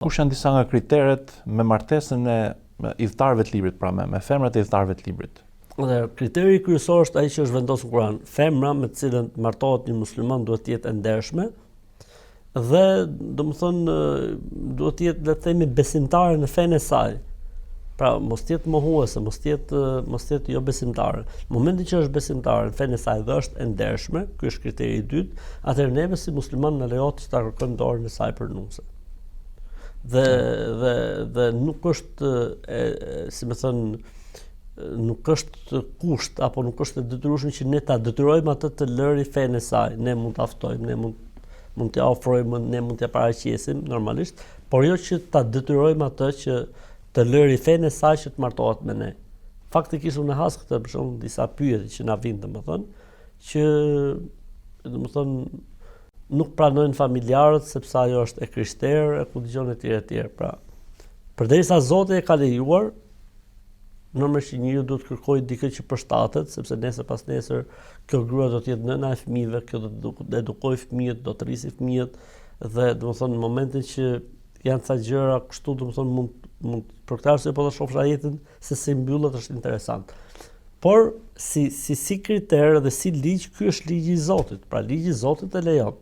Kush janë disa nga kriteret me martesën e idhëtarëve të librit, pra me femrat e idhëtarëve të librit? Dhe kriteri kryesor është ai që është vendosur në Kur'an. Femra me të cilën martohet një musliman duhet të jetë e ndershme dhe domethënë duhet të jetë, le të themi, besimtare në fenë e saj. Pra mos të jetë mohuese, mos të jetë jo besimtare. Në momentin që është besimtare në fenë e saj dhe është e ndershme, ky është kriteri i dytë, atëherë neve si musliman na lejohet të ta kërkojmë dorën e saj për nuse. Dhe nuk është si më thënë, nuk është kusht apo nuk është e detyrueshme që ne ta detyrojmë atë të lëri fenë e saj. Ne mund ta ftojmë, ne mund t'ia ofrojmë, ne mund t'ia paraqesim normalisht, por jo që ta detyrojmë atë që të lëri fenë e saj që të martohet me ne. Faktikisht unë has këtë për shembull disa pyetje që na vijnë, domethënë, që domethënë nuk pranojnë familjarët sepse ajo është e krishterë, e ku dëgjon etj. Pra, përderisa Zoti e ka lejuar, normalisht njeriu duhet të kërkojë dikë që përshtatet, sepse nesër pas nesër kjo grua do të jetë nëna e fëmijëve, kjo do të edukojë fëmijët, do të rrisi fëmijët dhe domethënë në momentin që janë ca gjëra kështu, domethënë mund për këtë arsye po ta shohësh jetën se si mbyllet është interesant. Por si kriter dhe si ligj, ky është ligji i Zotit. Pra ligji i Zotit e lejon.